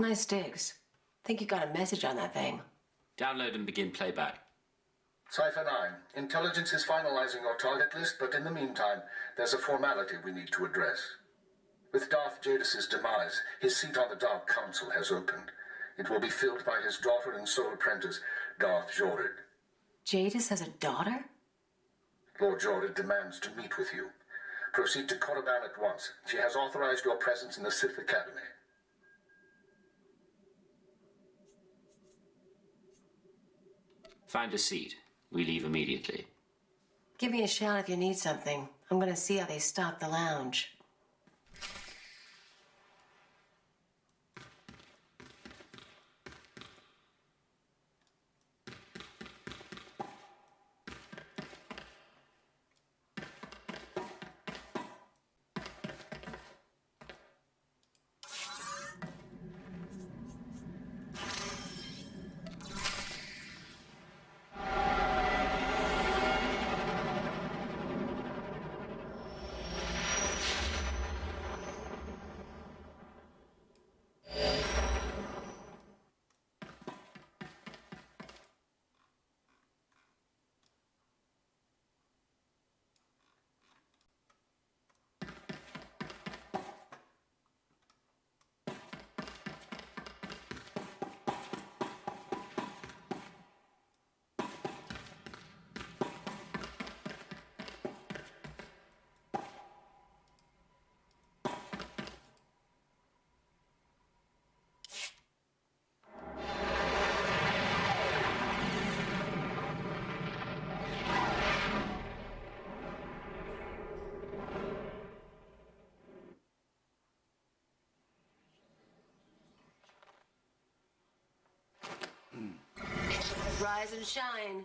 Nice digs. Think you got a message on that thing. Download and begin playback. Cypher 9, intelligence is finalizing your target list, but in the meantime, there's a formality we need to address. With Darth Jadis' demise, his seat on the Dark Council has opened. It will be filled by his daughter and sole apprentice, Darth Jorid. Jadis has a daughter? Lord Jorid demands to meet with you. Proceed to Korriban at once. She has authorized your presence in the Sith Academy. Find a seat. We leave immediately. Give me a shout if you need something. I'm gonna see how they stock the lounge. Rise and shine.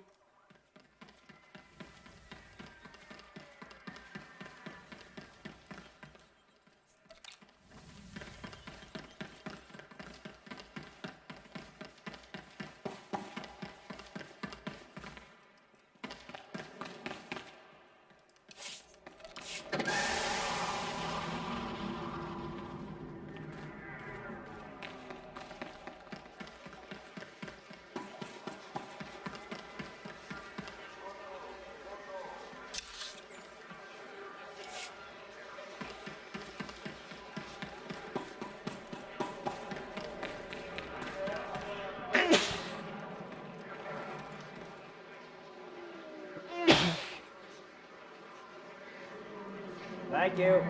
Thank you.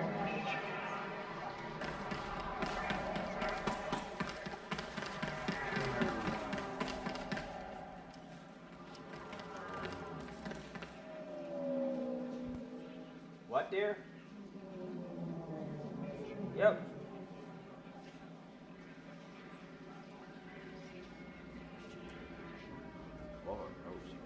What, dear? Yep. Lord knows.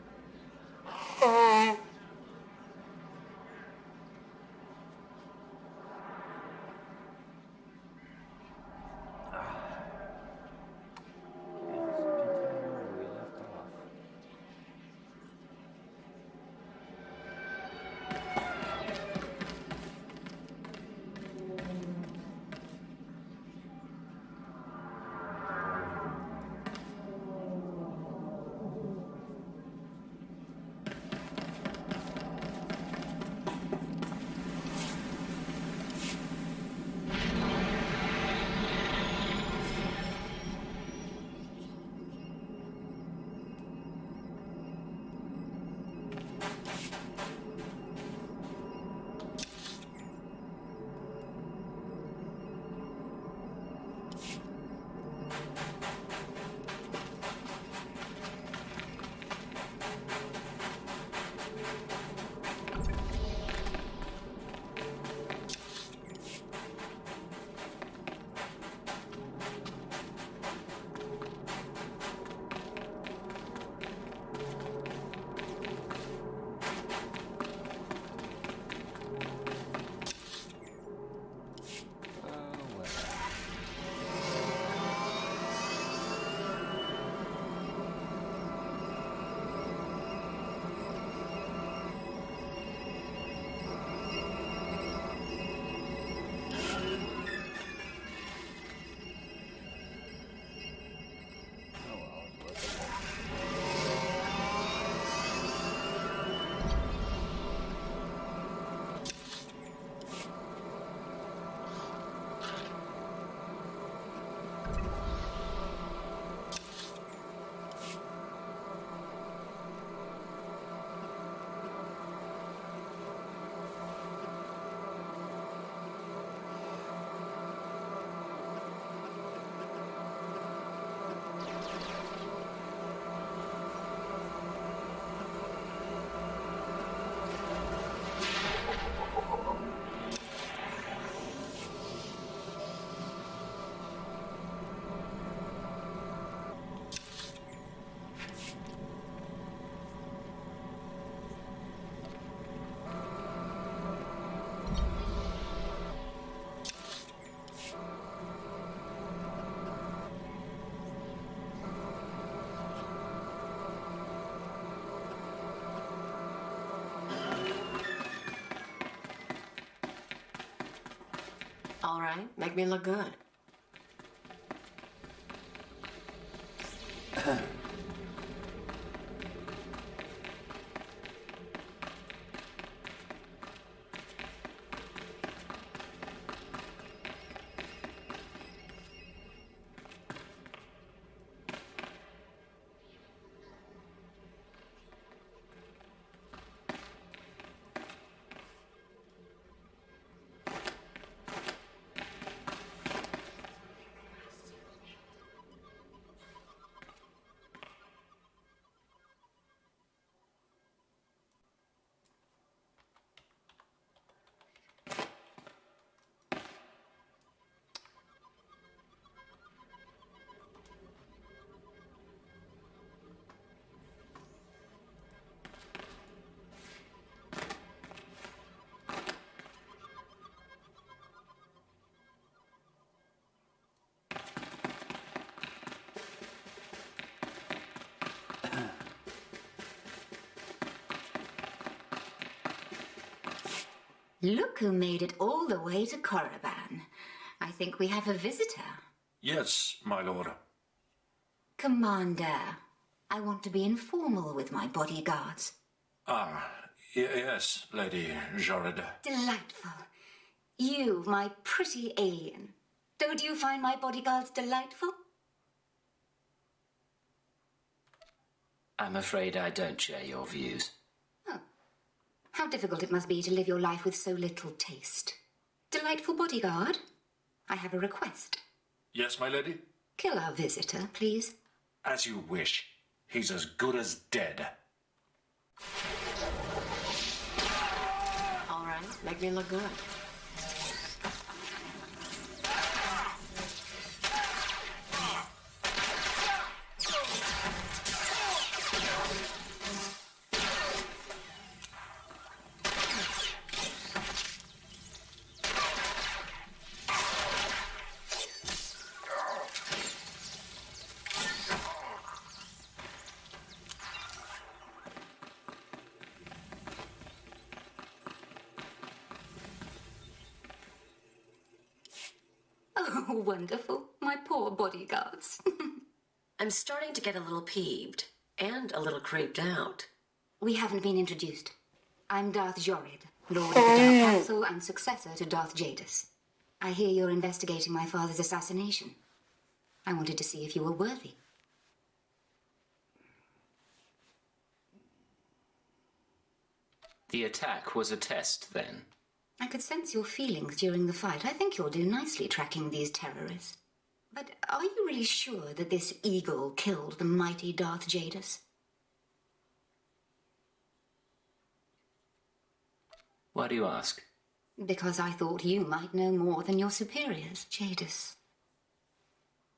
All right, make me look good. Look who made it all the way to Korriban. I think we have a visitor. Yes, my lord. Commander, I want to be informal with my bodyguards. Yes, Lady Jorid. Delightful. You, my pretty alien. Don't you find my bodyguards delightful? I'm afraid I don't share your views. How difficult it must be to live your life with so little taste. Delightful bodyguard, I have a request. Yes, my lady? Kill our visitor, please. As you wish. He's as good as dead. All right, make me look good. Oh, wonderful. My poor bodyguards. I'm starting to get a little peeved and a little creeped out. We haven't been introduced. I'm Darth Jorid, Lord of the Dark Council and successor to Darth Jadis. I hear you're investigating my father's assassination. I wanted to see if you were worthy. The attack was a test, then. I could sense your feelings during the fight. I think you'll do nicely tracking these terrorists. But are you really sure that this eagle killed the mighty Darth Jadis? Why do you ask? Because I thought you might know more than your superiors, Jadis.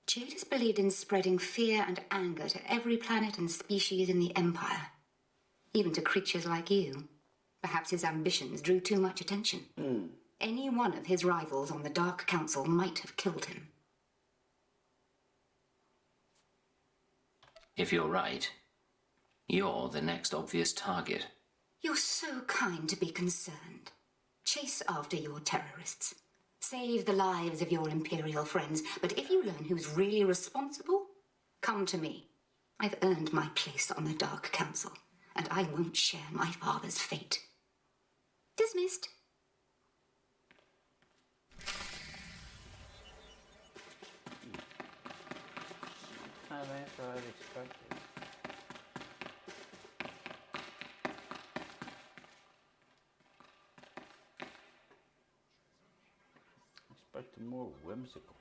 Jadis believed in spreading fear and anger to every planet and species in the Empire. Even to creatures like you. Perhaps his ambitions drew too much attention. Any one of his rivals on the Dark Council might have killed him. If you're right, you're the next obvious target. You're so kind to be concerned. Chase after your terrorists. Save the lives of your Imperial friends. But if you learn who's really responsible, come to me. I've earned my place on the Dark Council, and I won't share my father's fate. Dismissed. Kind of answer I expected. I expected more whimsical.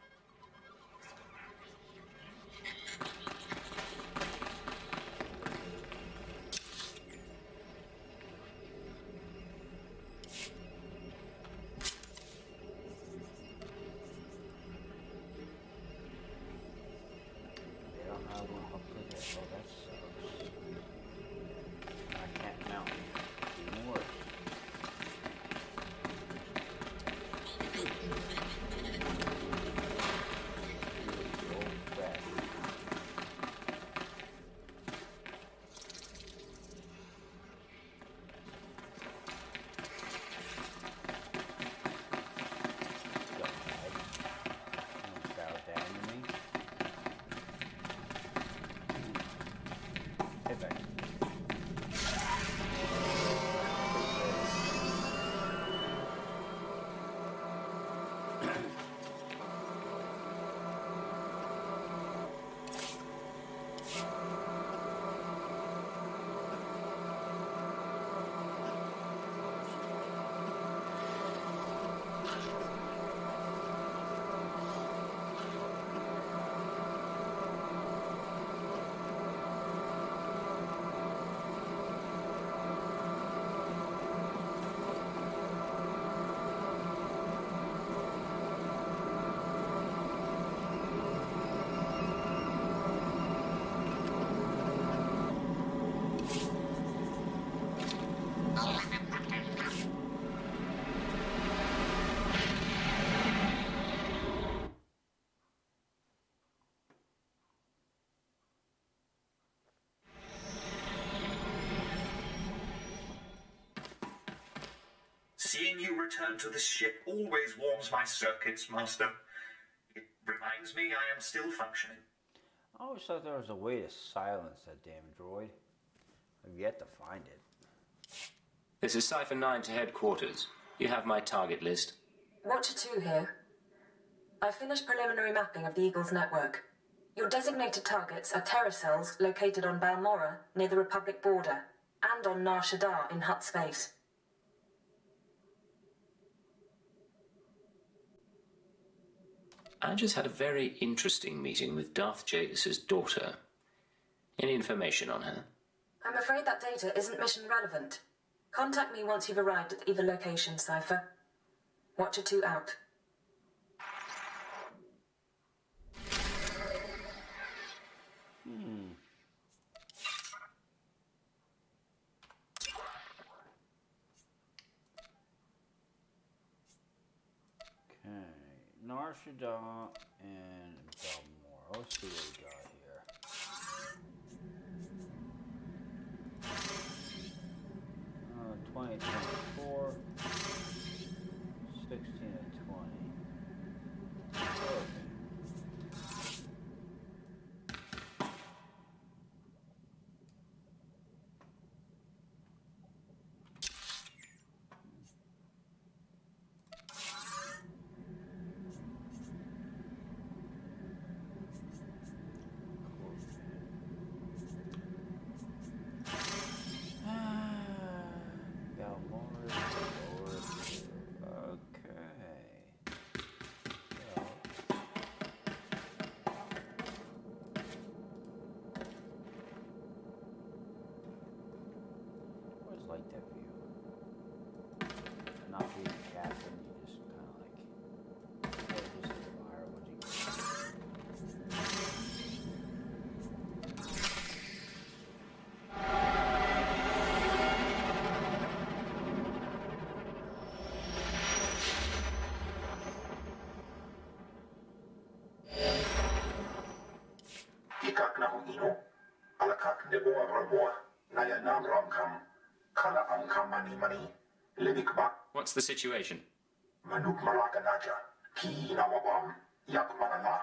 They don't know how to put it. Oh, that sucks. I can't mount more. Seeing you return to the ship always warms my circuits, Master. It reminds me I am still functioning. I always thought there was a way to silence that damn droid. I've yet to find it. This is Cipher 9 to headquarters. You have my target list. Watcher 2 here. I've finished preliminary mapping of the Eagle's network. Your designated targets are terror cells located on Balmorra, near the Republic border, and on Nar Shaddaa in Hutt space. I just had a very interesting meeting with Darth Jadis's daughter. Any information on her? I'm afraid that data isn't mission relevant. Contact me once you've arrived at either location, Cipher. Watcher 2 out. Okay, Nar Shaddaa and Balmorra. Let's see what we got here. Uh, 2024, 16 and 20. Okay. Like that view. Not being a captain, you just kind of like, oh, this is fire, what'd you Ikak na ino, alakak nebo amramoa, naya nam ramkam. What's the situation? Manuk Marakanaja, Ki Nawabam, Yakmanana.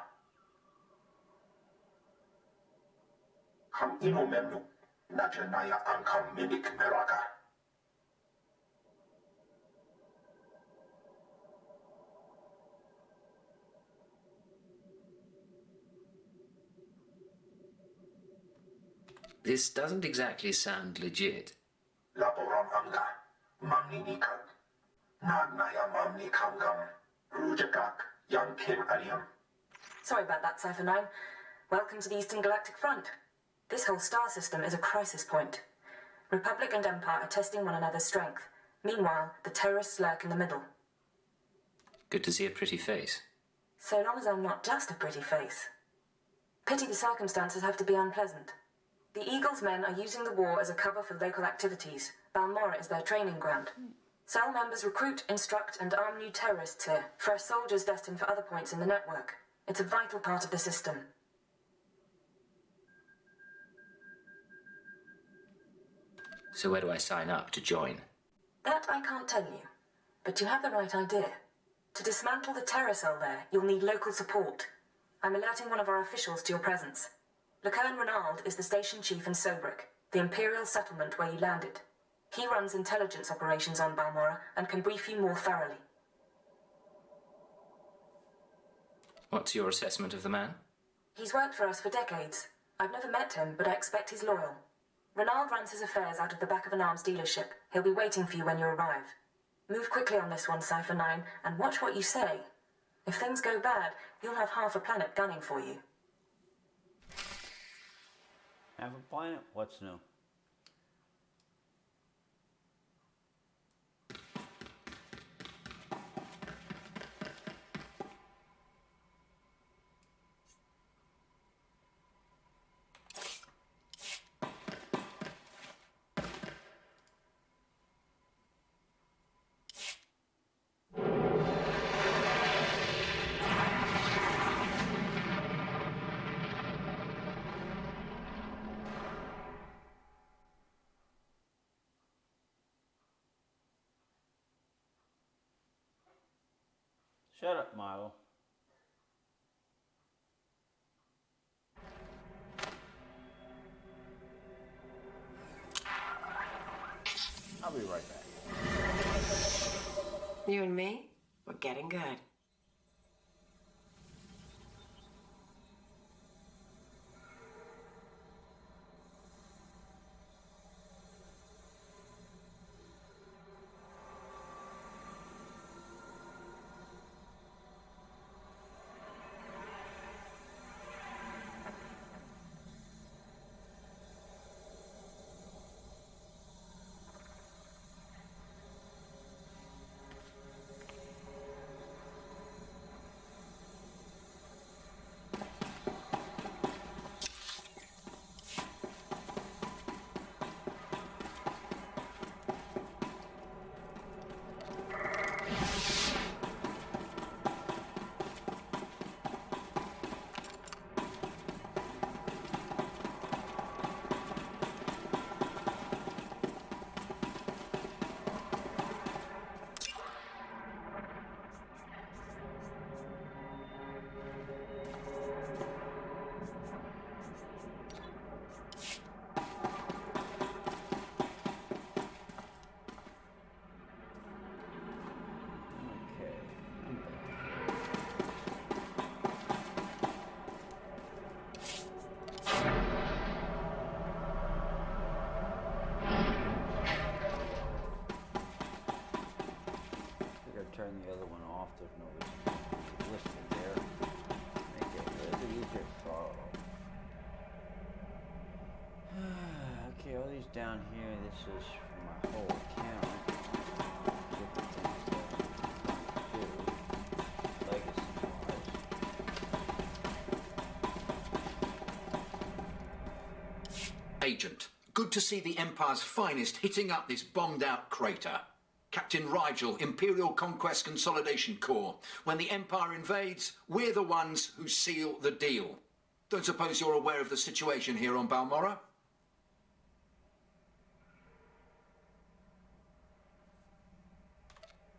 Kam ino memnu, Najanaya Ankam Mimik Meraka. This doesn't exactly sound legit. Laporam Anga, Mamni Nikam, Nagnaya Mamni Kamgam, Rujakak, Young Kim Aliam. Sorry about that, Cipher 9. Welcome to the Eastern Galactic Front. This whole star system is a crisis point. Republic and Empire are testing one another's strength. Meanwhile, the terrorists lurk in the middle. Good to see a pretty face. So long as I'm not just a pretty face. Pity the circumstances have to be unpleasant. The Eagle's men are using the war as a cover for local activities. Balmorra is their training ground. Cell members recruit, instruct, and arm new terrorists here. Fresh soldiers destined for other points in the network. It's a vital part of the system. So where do I sign up to join? That I can't tell you. But you have the right idea. To dismantle the terror cell there, you'll need local support. I'm alerting one of our officials to your presence. Lieutenant Renald is the station chief in Sobrik, the Imperial settlement where you landed. He runs intelligence operations on Balmorra and can brief you more thoroughly. What's your assessment of the man? He's worked for us for decades. I've never met him, but I expect he's loyal. Renald runs his affairs out of the back of an arms dealership. He'll be waiting for you when you arrive. Move quickly on this one, Cipher 9, and watch what you say. If things go bad, you'll have half a planet gunning for you. have a planet? What's new? Shut up, Milo. I'll be right back. You and me, we're getting good. Turn the other one off. There's no reason listed there. Make it really easier to follow. Okay, all these down here. This is for my whole account. Different things that I'm trying to do. Legacy-wise. Agent, good to see the Empire's finest hitting up this bombed-out crater. Captain Rigel, Imperial Conquest Consolidation Corps. When the Empire invades, we're the ones who seal the deal. Don't suppose you're aware of the situation here on Balmorra?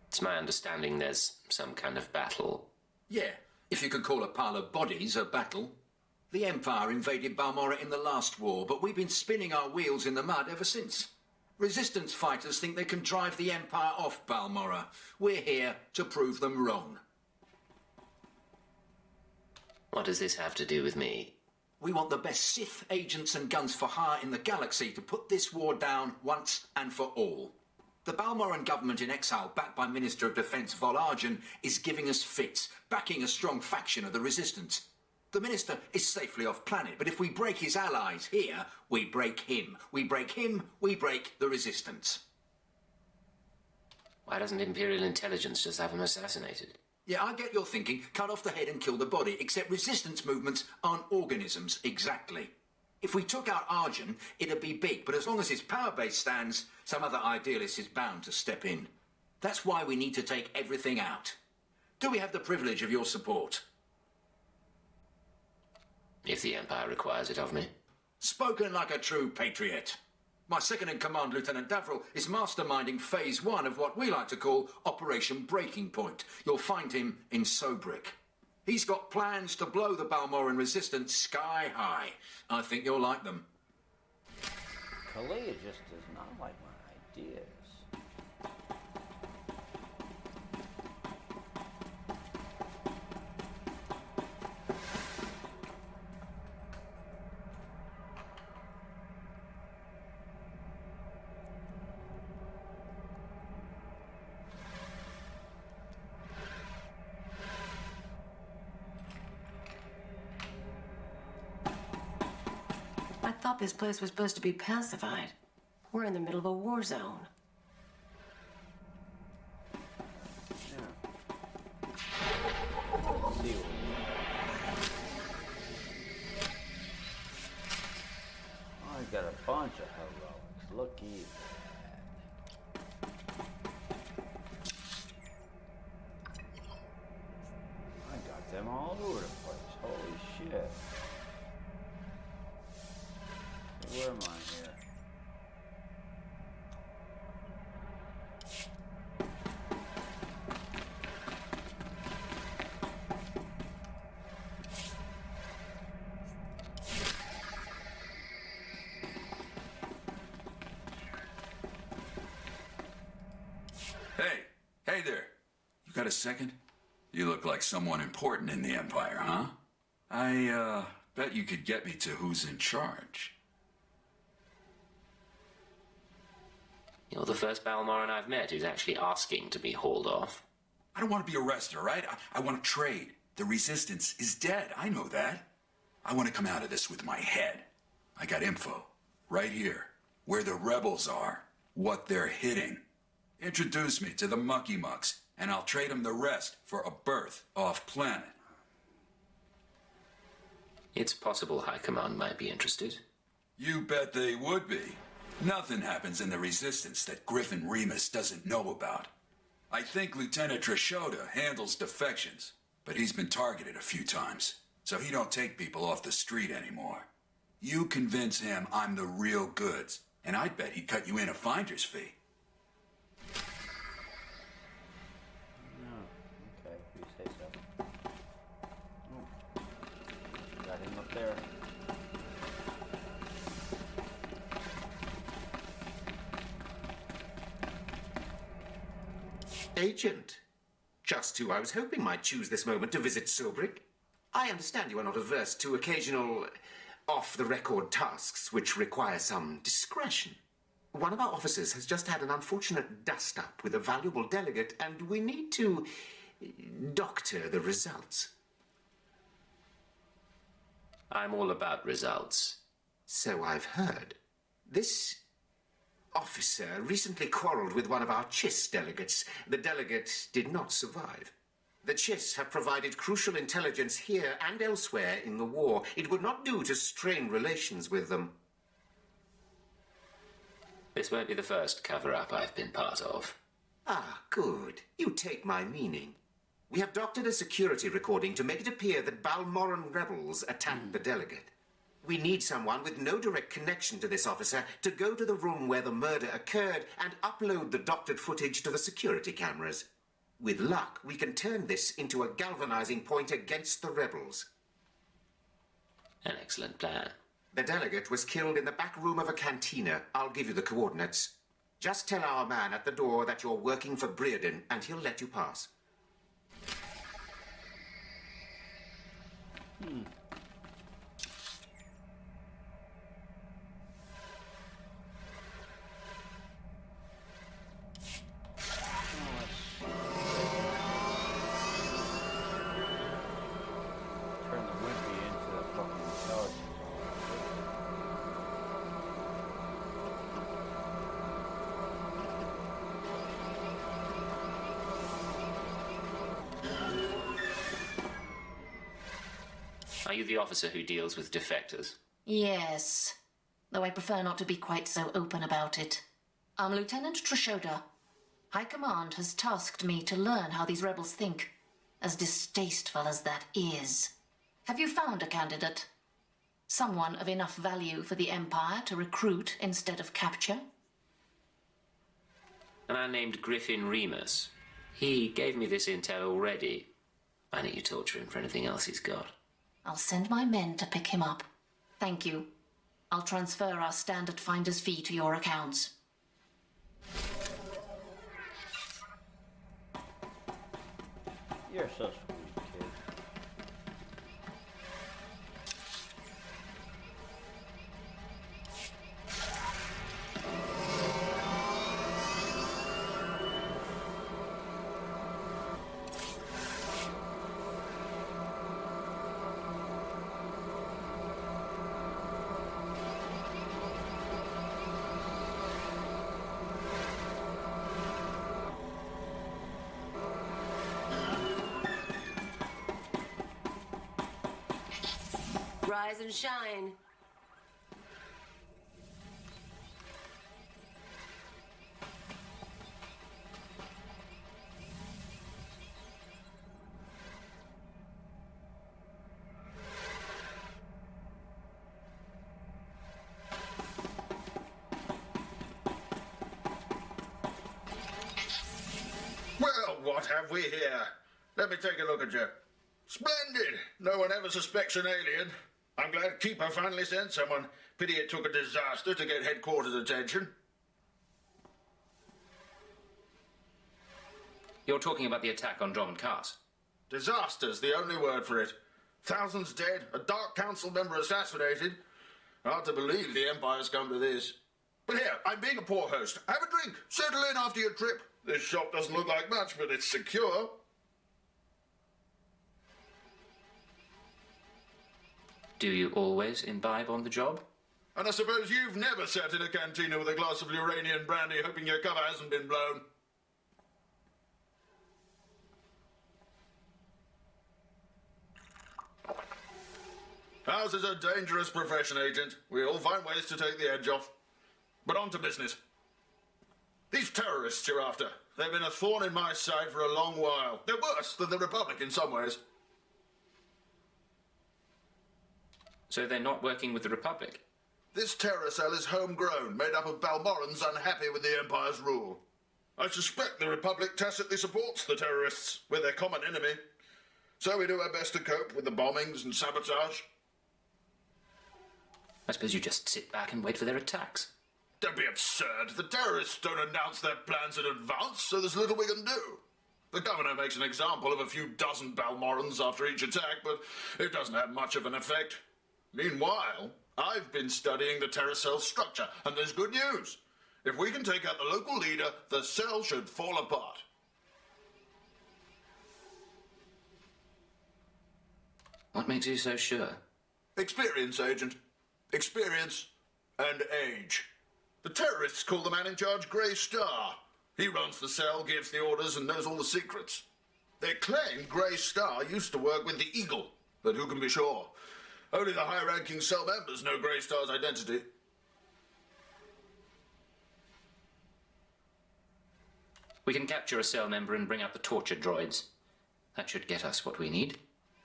It's my understanding there's some kind of battle. Yeah, if you could call a pile of bodies a battle. The Empire invaded Balmorra in the last war, but we've been spinning our wheels in the mud ever since. Resistance fighters think they can drive the Empire off Balmorra. We're here to prove them wrong. What does this have to do with me? We want the best Sith agents and guns for hire in the galaxy to put this war down once and for all. The Balmorran government in exile, backed by Minister of Defence Vol Argen, is giving us fits, backing a strong faction of the Resistance. The Minister is safely off planet, but if we break his allies here, we break him. We break him, we break the Resistance. Why doesn't Imperial Intelligence just have him assassinated? Yeah, I get your thinking, cut off the head and kill the body, except Resistance movements aren't organisms, exactly. If we took out Argen, it'd be big, but as long as his power base stands, some other idealist is bound to step in. That's why we need to take everything out. Do we have the privilege of your support? If the Empire requires it of me. Spoken like a true patriot. My second-in-command, Lieutenant Davril, is masterminding Phase 1 of what we like to call Operation Breaking Point. You'll find him in Sobrik. He's got plans to blow the Balmorran Resistance sky high. I think you'll like them. Kalea just does not like my ideas. I thought this place was supposed to be pacified. We're in the middle of a war zone. Oh, I got a bunch of heroics. Looky at that. I got them all over the place. Holy shit. Where am I here? Hey there. You got a second? You look like someone important in the Empire, huh? I, bet you could get me to who's in charge. You're the first Balmoran I've met who's actually asking to be hauled off. I don't want to be arrested, all right? I want to trade. The Resistance is dead. I know that. I want to come out of this with my head. I got info. Right here. Where the rebels are. What they're hitting. Introduce me to the Mucky Mucks, and I'll trade them the rest for a berth off-planet. It's possible High Command might be interested. You bet they would be. Nothing happens in the Resistance that Griffin Remus doesn't know about. I think Lieutenant Trishota handles defections, but he's been targeted a few times, so he don't take people off the street anymore. You convince him I'm the real goods, and I'd bet he'd cut you in a finder's fee. Okay, if you say so. Oh. Got him up there. Agent. Just who I was hoping might choose this moment to visit Sobrik. I understand you are not averse to occasional off-the-record tasks which require some discretion. One of our officers has just had an unfortunate dust-up with a valuable delegate, and we need to doctor the results. I'm all about results. So I've heard. This officer recently quarreled with one of our Chiss delegates. The delegate did not survive. The Chiss have provided crucial intelligence here and elsewhere in the war. It would not do to strain relations with them. This won't be the first cover-up I've been part of. Ah, good. You take my meaning. We have doctored a security recording to make it appear that Balmoran rebels attacked the delegate. We need someone with no direct connection to this officer to go to the room where the murder occurred and upload the doctored footage to the security cameras. With luck, we can turn this into a galvanizing point against the rebels. An excellent plan. The delegate was killed in the back room of a cantina. I'll give you the coordinates. Just tell our man at the door that you're working for Brearden, and he'll let you pass. Turn the Wimpy into a fucking intelligence Are you the officer who deals with defectors? Yes, though I prefer not to be quite so open about it. I'm Lieutenant Trishota. High Command has tasked me to learn how these rebels think, as distasteful as that is. Have you found a candidate? Someone of enough value for the Empire to recruit instead of capture? A man named Griffin Remus. He gave me this intel already. Why don't you torture him for anything else he's got? I'll send my men to pick him up. Thank you. I'll transfer our standard finder's fee to your accounts. You're so sweet, kid. Rise and shine. Well, what have we here? Let me take a look at you. Splendid! No one ever suspects an alien. I'm glad Keeper finally sent someone. Pity it took a disaster to get headquarters attention. You're talking about the attack on Drummond Cast. Disaster's the only word for it. Thousands dead, a Dark Council member assassinated. Hard to believe the Empire's come to this. But here, I'm being a poor host. Have a drink. Settle in after your trip. This shop doesn't look like much, but it's secure. Do you always imbibe on the job? And I suppose you've never sat in a cantina with a glass of Uranian brandy hoping your cover hasn't been blown. Ours is a dangerous profession, Agent. We all find ways to take the edge off. But on to business. These terrorists you're after, they've been a thorn in my side for a long while. They're worse than the Republic in some ways. So they're not working with the Republic? This terror cell is homegrown, made up of Balmorans unhappy with the Empire's rule. I suspect the Republic tacitly supports the terrorists. We're their common enemy. So we do our best to cope with the bombings and sabotage. I suppose you just sit back and wait for their attacks. Don't be absurd. The terrorists don't announce their plans in advance, so there's little we can do. The governor makes an example of a few dozen Balmorans after each attack, but it doesn't have much of an effect. Meanwhile, I've been studying the terror cell structure, and there's good news. If we can take out the local leader, the cell should fall apart. What makes you so sure? Experience, Agent. Experience and age. The terrorists call the man in charge Grey Star. He runs the cell, gives the orders, and knows all the secrets. They claim Grey Star used to work with the Eagle, but who can be sure? Only the high-ranking cell members know Grey Star's identity. We can capture a cell member and bring out the torture droids. That should get us what we need.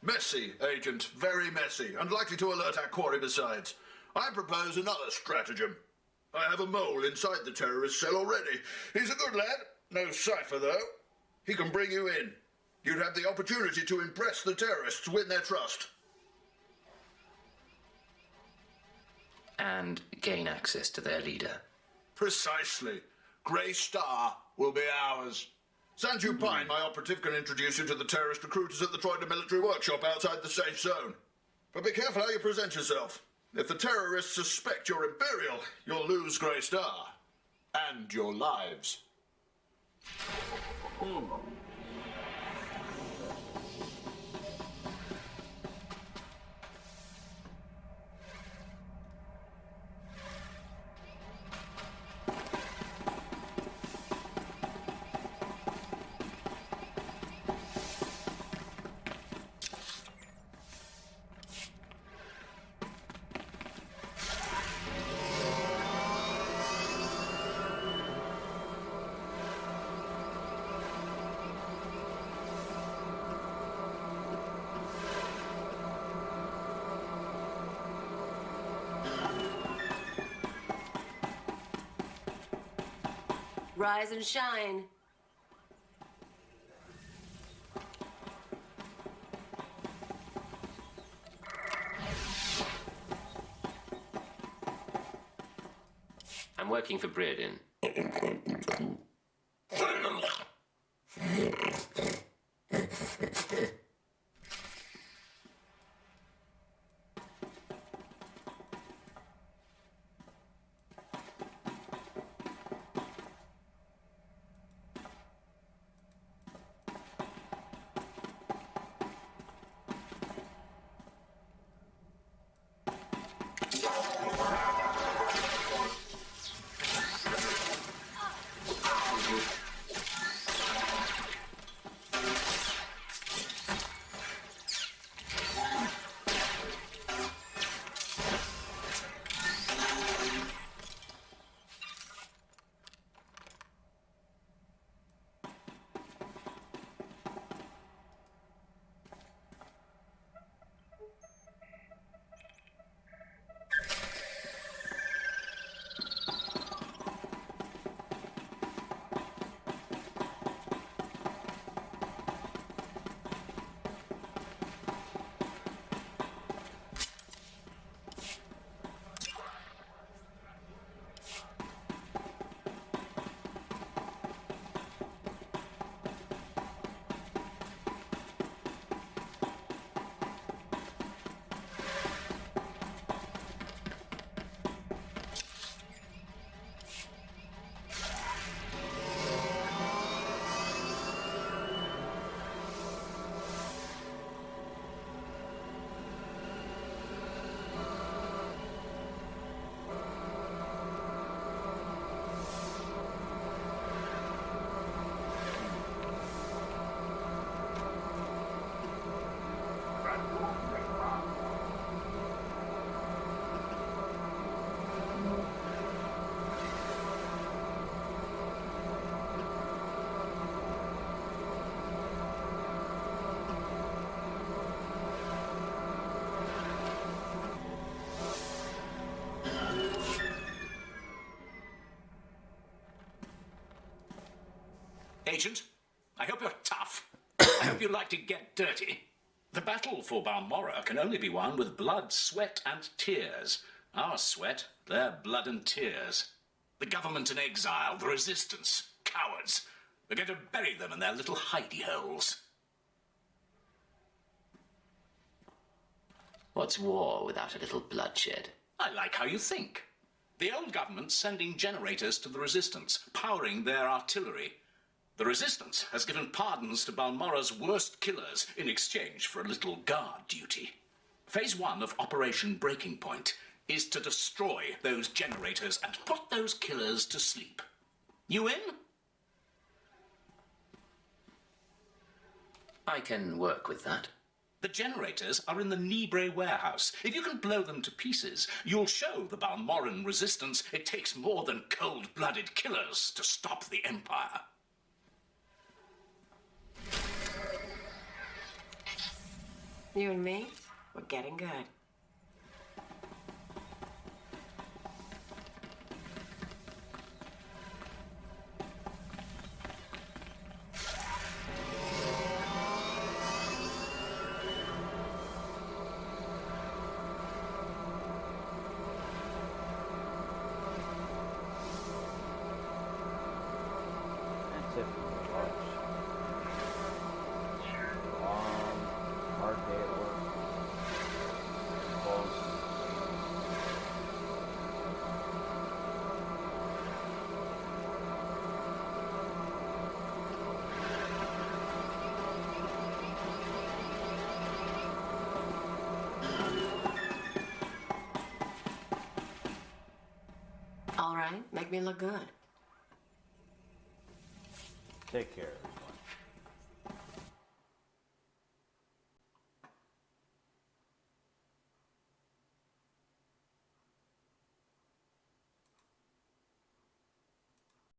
Messy, Agent. Very messy, and likely to alert our quarry besides. I propose another stratagem. I have a mole inside the terrorist cell already. He's a good lad. No cipher, though. He can bring you in. You'd have the opportunity to impress the terrorists, win their trust. And gain access to their leader. Precisely. Grey Star will be ours. Sanju Pine, my operative, can introduce you to the terrorist recruiters at the Troida military workshop outside the safe zone. But be careful how you present yourself. If the terrorists suspect you're Imperial, you'll lose Grey Star. And your lives. Rise and shine. I'm working for Breredan. Agent, I hope you're tough. I hope you like to get dirty. The battle for Balmorra can only be won with blood, sweat, and tears. Our sweat, their blood and tears. The government in exile, the resistance, cowards. We're going to bury them in their little hidey holes. What's war without a little bloodshed? I like how you think. The old government's sending generators to the resistance, powering their artillery. The resistance has given pardons to Balmorra's worst killers in exchange for a little guard duty. Phase 1 of Operation Breaking Point is to destroy those generators and put those killers to sleep. You in? I can work with that. The generators are in the Nibre warehouse. If you can blow them to pieces, you'll show the Balmorran resistance it takes more than cold-blooded killers to stop the Empire. You and me, we're getting good. That's it for the parts. Long, hard day at work. Close. All right, make me look good. Take care.